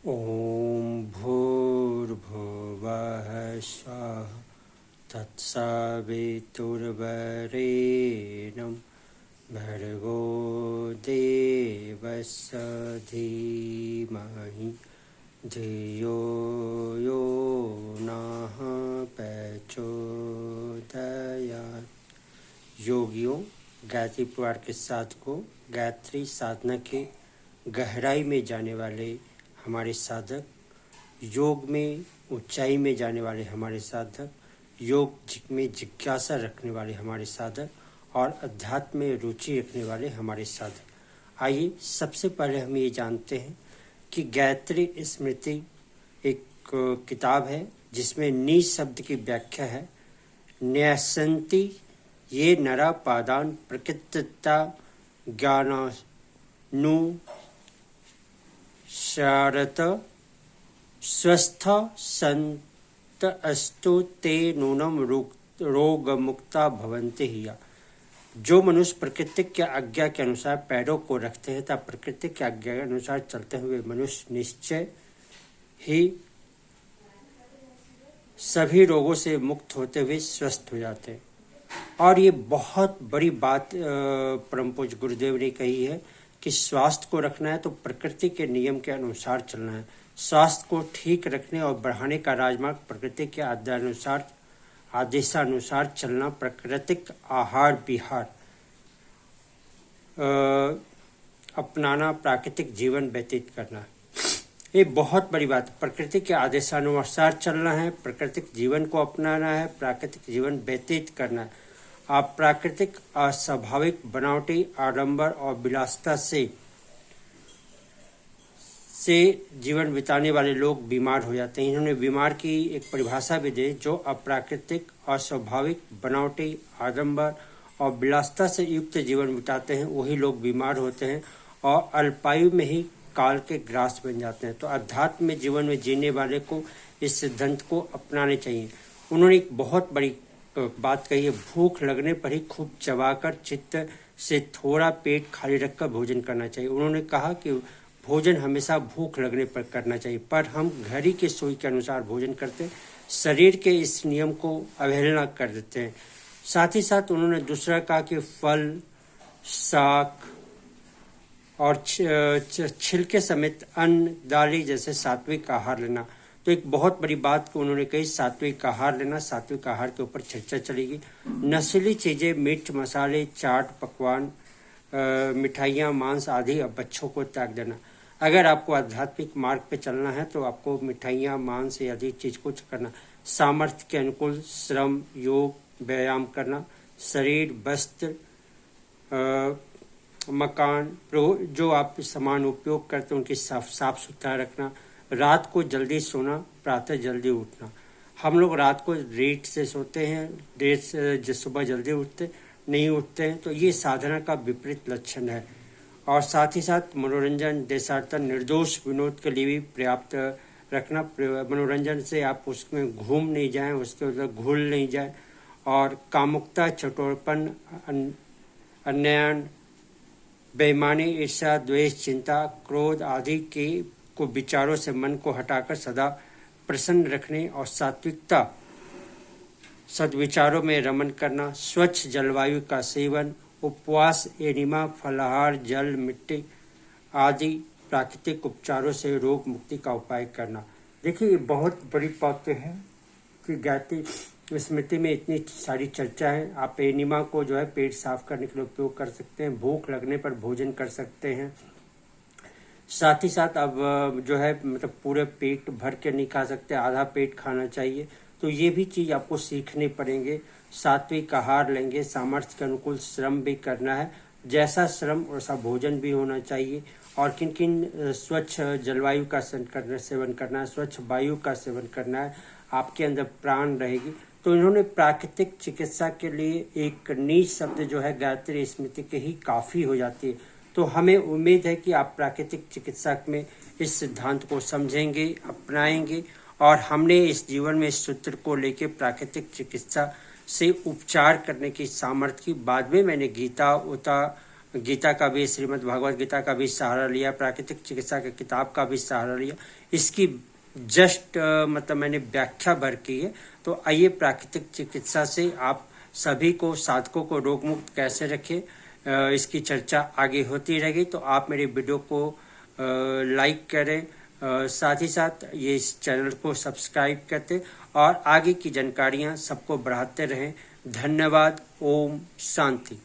ॐ भूर्भुवः स्वः तत्सवितुर्वरेण्यं भर्गो देवस्य धीमहि धियो यो नः प्रचोदयात्। योगियों, गायत्री परिवार के साधकों, गायत्री साधना के गहराई में जाने वाले हमारे साधक, योग में ऊंचाई में जाने वाले हमारे साधक, योग में जिज्ञासा रखने वाले हमारे साधक और अध्यात्म में रुचि रखने वाले हमारे साधक। आइए सबसे पहले हम ये जानते हैं कि गायत्री स्मृति एक किताब है जिसमें नी शब्द की व्याख्या है। न्यसन्ति ये नरा पादान प्रकृतता ज्ञानानु शारत स्वस्थ संत अस्तु ते नूनम रोग मुक्ता भवन्ति ही। जो मनुष्य प्रकृति की आज्ञा के अनुसार पैरों को रखते हैं तथा प्रकृति की आज्ञा के अनुसार चलते हुए मनुष्य निश्चय ही सभी रोगों से मुक्त होते हुए स्वस्थ हो जाते हैं। और ये बहुत बड़ी बात परम पूज्य गुरुदेव ने कही है कि स्वास्थ्य को रखना है तो प्रकृति के नियम के अनुसार चलना है। स्वास्थ्य को ठीक रखने और बढ़ाने का राजमार्ग प्रकृति के आदेशानुसार चलना, प्राकृतिक आहार विहार अपनाना, प्राकृतिक जीवन व्यतीत करना, ये बहुत बड़ी बात है। प्रकृति के आदेशानुसार चलना है, प्राकृतिक जीवन को अपनाना है, प्राकृतिक जीवन व्यतीत करना है। आप प्राकृतिक अस्वाभाविक बनावटी आडंबर और विलासिता से जीवन बिताने वाले लोग बीमार हो जाते हैं। इन्होंने बीमार की एक परिभाषा भी दी, जो अप्राकृतिक अस्वाभाविक बनावटी आडंबर और विलासिता से युक्त जीवन बिताते हैं वही लोग बीमार होते हैं और अल्पायु में ही काल के ग्रास बन जाते हैं। तो अध्यात्म में जीवन में जीने वाले को इस सिद्धांत को अपनाने चाहिए। उन्होंने एक बहुत बड़ी बात कही है, भूख लगने पर ही खूब चबाकर चित्त से थोड़ा पेट खाली रखकर भोजन करना चाहिए। उन्होंने कहा कि भोजन हमेशा भूख लगने पर करना चाहिए, पर हम घड़ी के सुई के अनुसार भोजन करते हैं, शरीर के इस नियम को अवहेलना कर देते हैं। साथ ही साथ उन्होंने दूसरा कहा कि फल, शाक और छिलके समेत अन्न, दालें जैसे सात्विक आहार लेना। तो एक बहुत बड़ी बात को उन्होंने कही, सात्विक आहार लेना। सात्विक आहार के ऊपर चर्चा चलेगी। नशीली चीजें, मिर्च मसाले, चाट पकवान, मिठाइयाँ, मांस आदि अब बच्चों को त्याग देना। अगर आपको आध्यात्मिक मार्ग पे चलना है तो आपको मिठाइयाँ, मांस आदि चीज को करना। सामर्थ्य के अनुकूल श्रम, योग, व्यायाम करना। शरीर, वस्त्र, मकान, जो आप सामान उपयोग करते हैं उनकी साफ सुथरा रखना। रात को जल्दी सोना, प्रातः जल्दी उठना। हम लोग रात को लेट से सोते हैं, देर से सुबह जल्दी नहीं उठते हैं, तो ये साधना का विपरीत लक्षण है। और साथ ही साथ मनोरंजन, देशाटन, निर्दोष विनोद के लिए भी पर्याप्त रखना। मनोरंजन से आप उसमें घूम नहीं जाएं, उसके उधर घुल नहीं जाएं। और कामुकता, चटोरपन, अन्याय, बेईमानी, ईर्ष्या, द्वेष, चिंता, क्रोध आदि के को विचारों से मन को हटाकर सदा प्रसन्न रखने और सात्विकता, सद्विचारों में रमन करना। स्वच्छ जलवायु का सेवन, उपवास, एनिमा, फलाहार, जल, मिट्टी आदि प्राकृतिक उपचारों से रोग मुक्ति का उपाय करना। देखिए, ये बहुत बड़ी बातें हैं कि गायत्री स्मृति में इतनी सारी चर्चा है। आप एनिमा को जो है पेट साफ करने के लिए उपयोग कर सकते हैं। भूख लगने पर भोजन कर सकते हैं। साथ ही साथ अब जो है मतलब पूरे पेट भर के नहीं खा सकते, आधा पेट खाना चाहिए। तो ये भी चीज़ आपको सीखने पड़ेंगे। सात्विक आहार लेंगे, सामर्थ्य के अनुकूल श्रम भी करना है। जैसा श्रम वैसा भोजन भी होना चाहिए। और किन किन स्वच्छ जलवायु का सेवन करना है, स्वच्छ वायु का सेवन करना है, आपके अंदर प्राण रहेगी। तो इन्होंने प्राकृतिक चिकित्सा के लिए एक नीच शब्द जो है गायत्री स्मृति के ही काफ़ी हो जाती है। तो हमें उम्मीद है कि आप प्राकृतिक चिकित्सा में इस सिद्धांत को समझेंगे, अपनाएंगे। और हमने इस जीवन में इस सूत्र को लेकर प्राकृतिक चिकित्सा से उपचार करने की सामर्थ्य की। बाद में मैंने गीता, गीता का भी, श्रीमद् भगवद गीता का भी सहारा लिया, प्राकृतिक चिकित्सा की किताब का भी सहारा लिया। इसकी जस्ट मतलब मैंने व्याख्या भर की है। तो आइए प्राकृतिक चिकित्सा से आप सभी को, साधकों को रोग मुक्त कैसे रखें, इसकी चर्चा आगे होती रहेगी। तो आप मेरे वीडियो को लाइक करें, साथ ही साथ ये इस चैनल को सब्सक्राइब करते और आगे की जानकारियां सबको बढ़ाते रहें। धन्यवाद। ओम शांति।